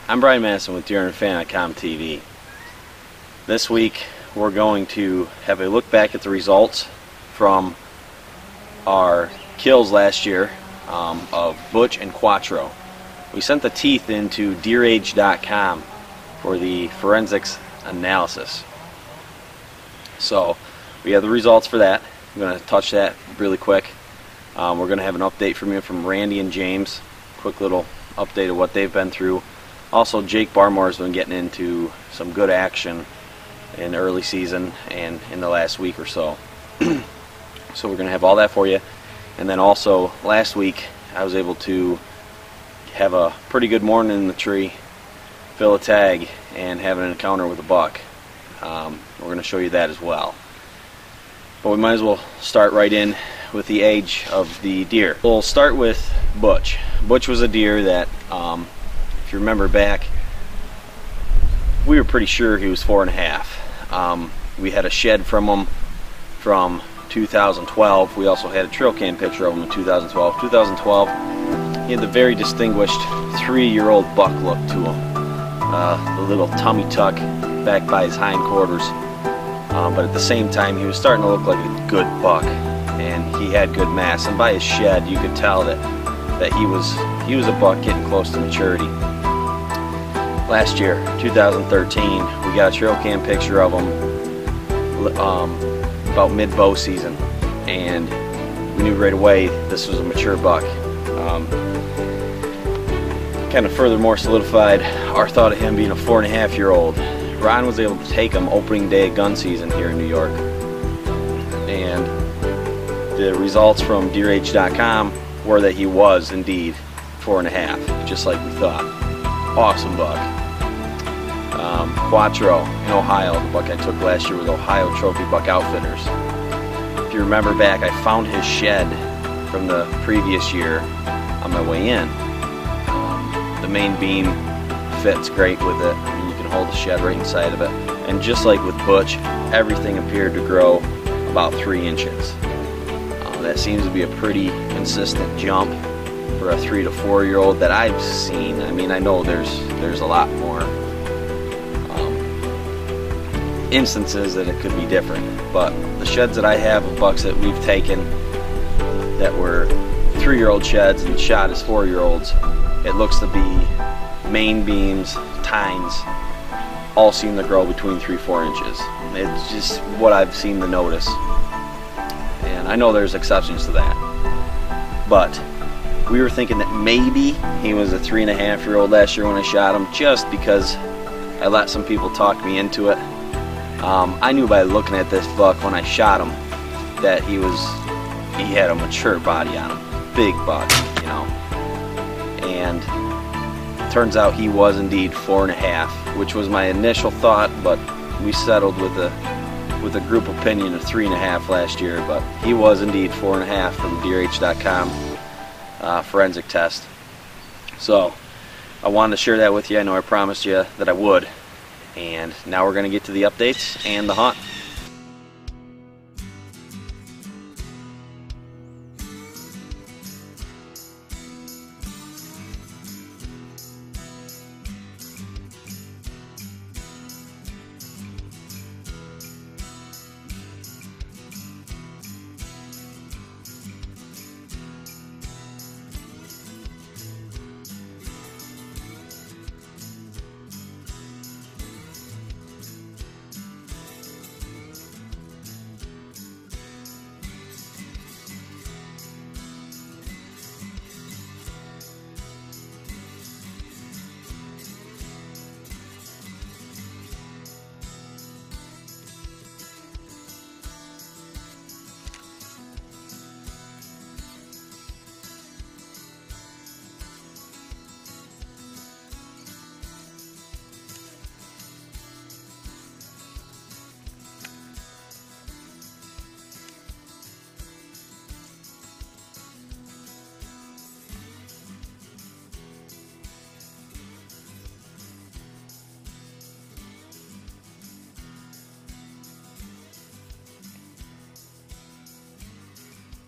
I'm Brian Madison with DeerHunterFan.com TV. This week we're going to have a look back at the results from our kills last year of Butch and Quattro. We sent the teeth into DeerAge.com for the forensics analysis. So we have the results for that. I'm going to touch that really quick. We're going to have an update from Randy and James. Quick little update of what they've been through. Also, Jake Barmore's been getting into some good action in the early season and in the last week or so. So we're going to have all that for you. And then also, last week I was able to have a pretty good morning in the tree, fill a tag, and have an encounter with a buck. We're going to show you that as well. But we might as well start right in with the age of the deer. We'll start with Butch. Butch was a deer that, if you remember back, we were pretty sure he was 4.5. We had a shed from him from 2012. We also had a trail cam picture of him in 2012. 2012, he had the very distinguished 3-year-old buck look to him. The little tummy tuck back by his hindquarters. But at the same time, he was starting to look like a good buck, and he had good mass. And by his shed, you could tell that he was a buck getting close to maturity. Last year, 2013, we got a trail cam picture of him about mid-bow season, and we knew right away this was a mature buck. Kind of furthermore solidified our thought of him being a 4.5-year-old. Ron was able to take him opening day of gun season here in New York, and the results from DeerAge.com were that he was indeed 4.5, just like we thought. Awesome buck. Quattro in Ohio, the buck I took last year with Ohio Trophy Buck Outfitters. If you remember back, I found his shed from the previous year on my way in. The main beam fits great with it. I mean, you can hold the shed right inside of it. And just like with Butch, everything appeared to grow about 3 inches. That seems to be a pretty consistent jump for a 3 to 4-year-old that I've seen. I mean, I know there's a lot more instances that it could be different, but the sheds that I have of bucks that we've taken that were 3-year-old sheds and shot as 4-year-olds, it looks to be main beams, tines, all seem to grow between 3-4 inches. It's just what I've seen to notice, and I know there's exceptions to that, but we were thinking that maybe he was a 3.5-year-old last year when I shot him, just because I let some people talk me into it. I knew by looking at this buck when I shot him that he had a mature body on him, big buck, you know. And it turns out he was indeed 4.5, which was my initial thought, but we settled with a group opinion of 3.5 last year. But he was indeed 4.5 from DeerAge.com forensic test. So I wanted to share that with you. I know I promised you that I would. And now we're going to get to the updates and the hunt.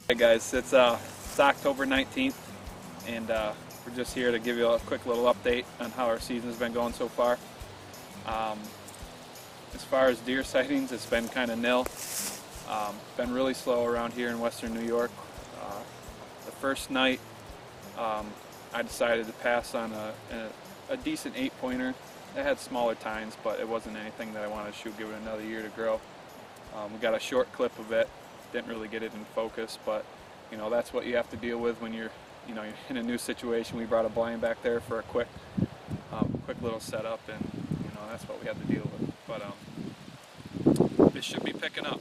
Hey guys, it's October 19th, and We're just here to give you a quick little update on how our season's been going so far. As far as deer sightings, it's been kind of nil. Been really slow around here in western New York. The first night, I decided to pass on a decent 8-pointer. It had smaller tines, but it wasn't anything that I wanted to shoot, give it another year to grow. We got a short clip of it, didn't really get it in focus, but you know, that's what you have to deal with when you're in a new situation. We brought a blind back there for a quick little setup, and you know, that's what we had to deal with. But it should be picking up.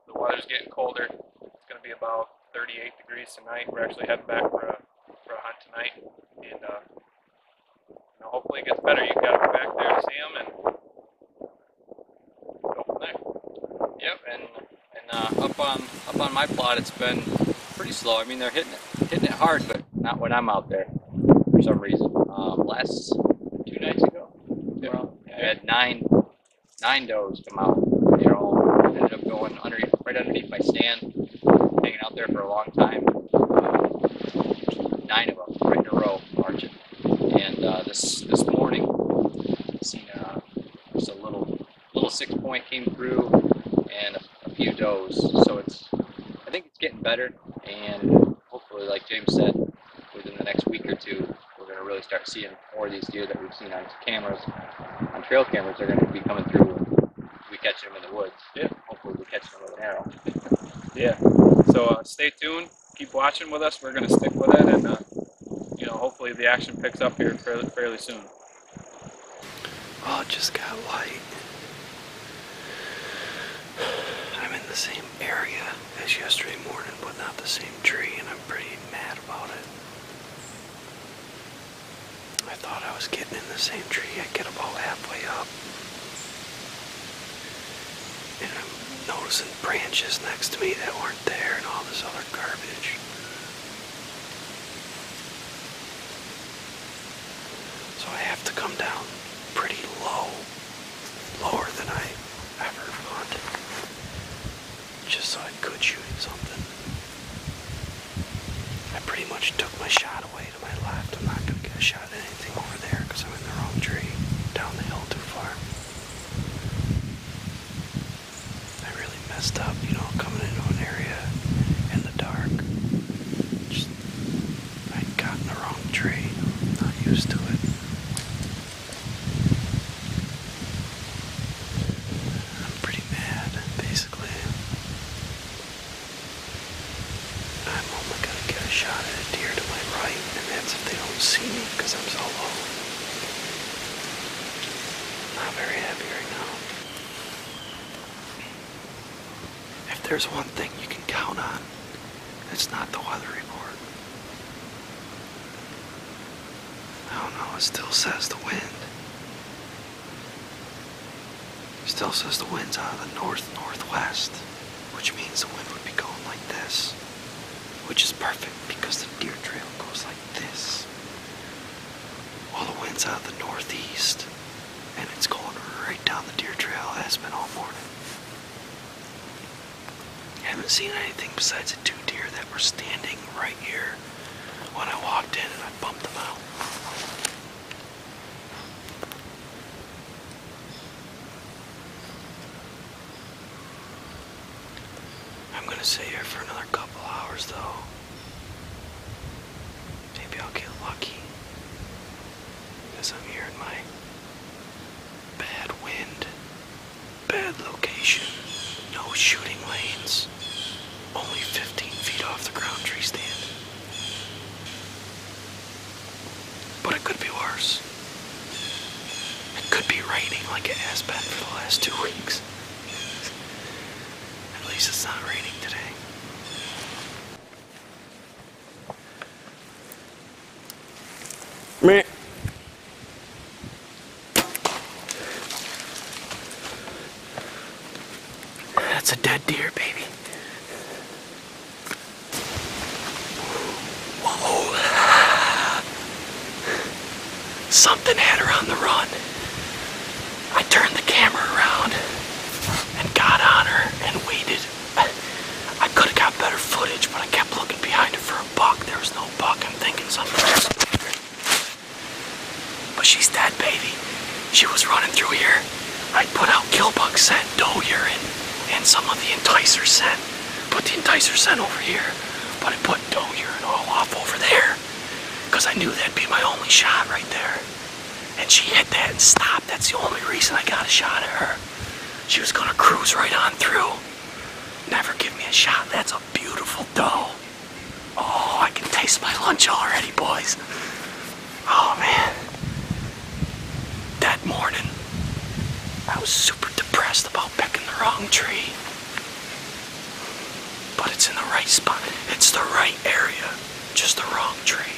The weather's getting colder. It's going to be about 38 degrees tonight. We're actually heading back for a hunt tonight, and you know, hopefully it gets better. You got to go back there to see them and go from there. Yep, and up on my plot, it's been pretty slow. I mean, they're hitting it hard, but not when I'm out there for some reason. Last 2 nights ago, I had nine does come out. They all ended up going right underneath my stand, hanging out there for a long time. 9 of them right in a row marching. And this morning, seen just a little 6-point came through, and a few does. So I think it's getting better, and hopefully, like James said, within the next week or two, we're going to really start seeing more of these deer that we've seen on cameras, on trail cameras. They're going to be coming through. We catch them in the woods. Yeah. Hopefully, we catch them with an arrow. Yeah. So stay tuned. Keep watching with us. We're going to stick with it, and you know, hopefully the action picks up here fairly soon. Oh, it just got light. I'm in the same area as yesterday morning, but not the same tree, and I'm pretty mad about it. I thought I was getting in the same tree. I get about halfway up, and I'm noticing branches next to me that weren't there and all this other garbage. So I have to come down pretty low, lower than I ever hunt, just so I could shoot something. I pretty much took my shot away to my left. I'm not going to get a shot at anything over there because I'm in the wrong tree, down the hill too far. I really messed up, you know, coming into an area in the dark. I got in the wrong tree. I'm not used to it. I'm pretty mad, basically. I'm only gonna get a shot at a deer to my right, and that's if they don't see me because I'm so low. Not very happy right now. If there's one thing you can count on, it's not the weather report. I don't know, it still says the wind. It still says the wind's out of the north-northwest, which means the wind would be going like this, which is perfect because the deer trail goes like this. While the wind's out of the northeast, and it's going right down the deer trail, it has been all morning. I haven't seen anything besides the 2 deer that were standing right here when I walked in and I bumped them out. I'm gonna sit here for another couple hours though. Maybe I'll get lucky, because I'm here in my bad wind, bad location, no shooting lanes, only 15 feet off the ground tree stand. But it could be worse. It could be raining like it has been for the last 2 weeks. At least it's not raining today. Meh. That's a dead deer, baby. Whoa. Something had her on the run. I turned the camera around and got on her and waited. I could have got better footage, but I kept looking behind her for a buck. There was no buck. I'm thinking something buck scent, doe urine, and some of the enticer scent. Put the enticer scent over here, but I put doe urine all off over there, because I knew that'd be my only shot right there. And she hit that and stopped. That's the only reason I got a shot at her. She was gonna cruise right on through. Never give me a shot. That's a beautiful doe. Oh, I can taste my lunch already, boys. Oh man. That morning, I was super depressed about picking the wrong tree. But it's in the right spot. It's the right area, just the wrong tree.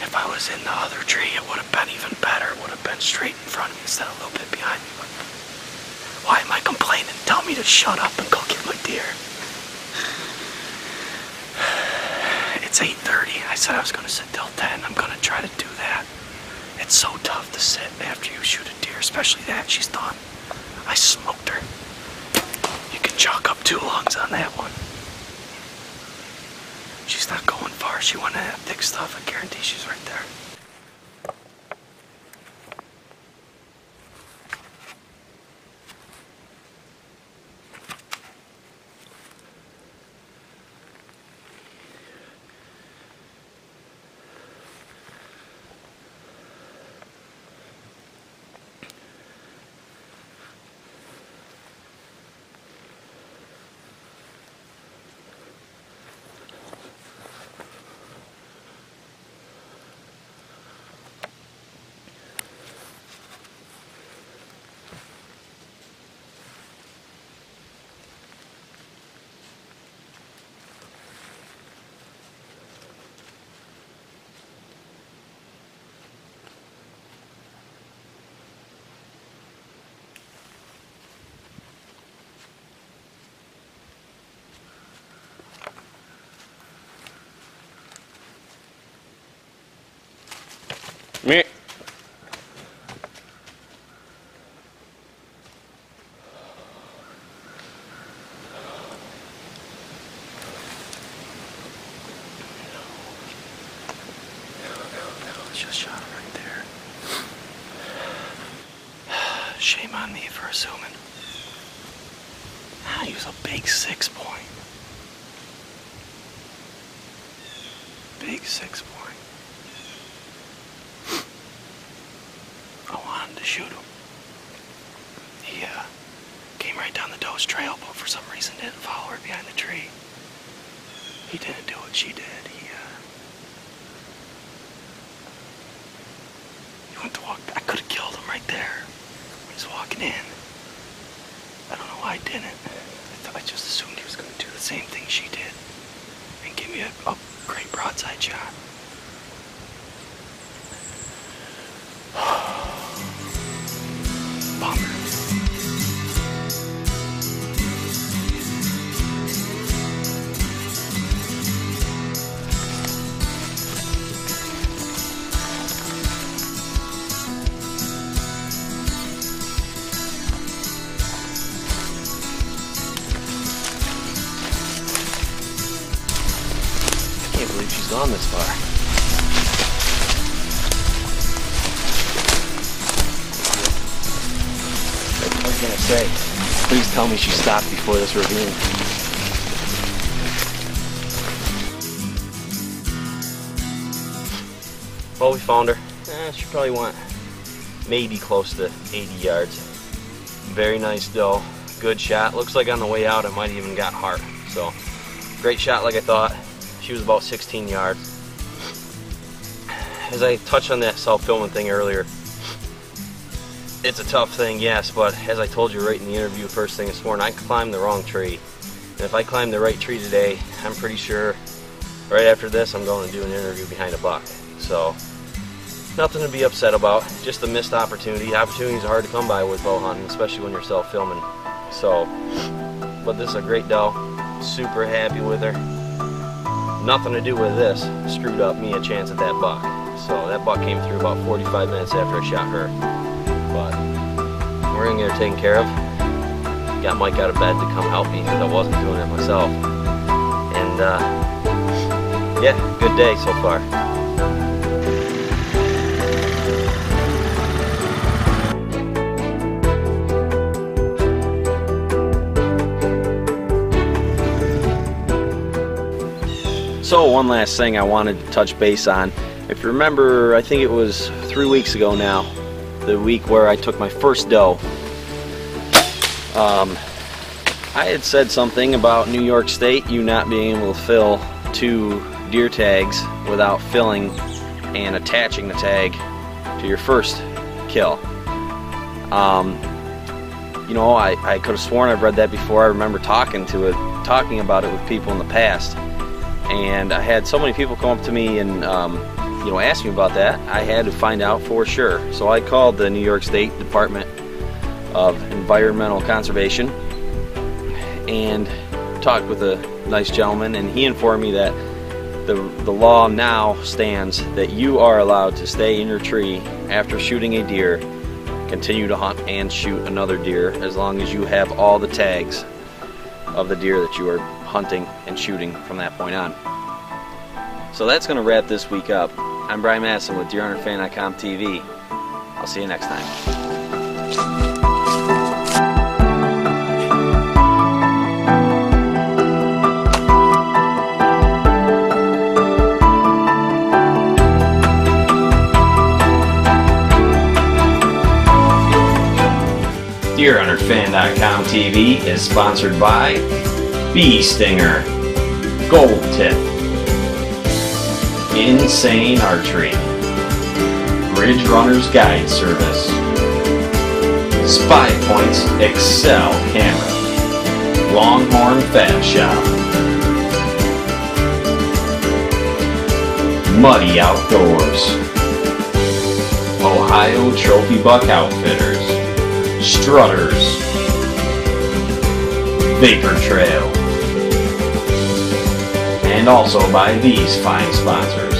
If I was in the other tree, it would have been even better. It would have been straight in front of me instead of a little bit behind me. Why am I complaining? Tell me to shut up and go get my deer. It's 8:30. I said I was going to sit till 10. I'm going to try to do that. It's so tough to sit after you shoot a deer, especially that. She's done. I smoked her. You can chalk up 2 lungs on that one. She's not going far. She went in that thick stuff. I guarantee she's right there. Me. Just shot it right there. Shame on me for assuming. I use a big 6-point. Big 6-point. I wanted to shoot him. He came right down the doe's trail, but for some reason didn't follow her behind the tree. He didn't do what she did. He went to walk. I could have killed him right there. He's walking in. I don't know why I didn't. I just assumed he was going to do the same thing she did and give me a great broadside shot. Bummer. I can't believe she's gone this far. What was I gonna say? Please tell me she stopped before this ravine. Well, we found her. She probably went maybe close to 80 yards. Very nice doe. Good shot. Looks like on the way out it might even got hard. So, great shot like I thought. She was about 16 yards. As I touched on that self-filming thing earlier, it's a tough thing, yes, but as I told you right in the interview first thing this morning, I climbed the wrong tree. And if I climb the right tree today, I'm pretty sure right after this I'm going to do an interview behind a buck. So, nothing to be upset about, just a missed opportunity. Opportunities are hard to come by with bow hunting, especially when you're self-filming. So, but this is a great doe. Super happy with her. Nothing to do with this screwed up me a chance at that buck. So that buck came through about 45 minutes after I shot her. But we're gonna get her taken care of. Got Mike out of bed to come help me because I wasn't doing it myself. And yeah, good day so far. So one last thing I wanted to touch base on. If you remember, I think it was 3 weeks ago now, the week where I took my first doe. I had said something about New York State, you not being able to fill 2 deer tags without filling and attaching the tag to your first kill. You know, I could have sworn I've read that before. I remember talking about it with people in the past, and I had so many people come up to me and you know, ask me about that. I had to find out for sure. So I called the New York State Department of Environmental Conservation and talked with a nice gentleman, and he informed me that the law now stands that you are allowed to stay in your tree after shooting a deer, continue to hunt and shoot another deer, as long as you have all the tags of the deer that you are hunting and shooting from that point on. So that's going to wrap this week up. I'm Brian Madison with DeerHunterFan.com TV. I'll see you next time. DeerHunterFan.com TV is sponsored by Bee Stinger, Gold Tip, Insane Archery, Ridge Runner's Guide Service, Spy Point's Excel Camera, Longhorn Fab Shop, Muddy Outdoors, Ohio Trophy Buck Outfitters, Strutters, Vapor Trail, and also by these fine sponsors.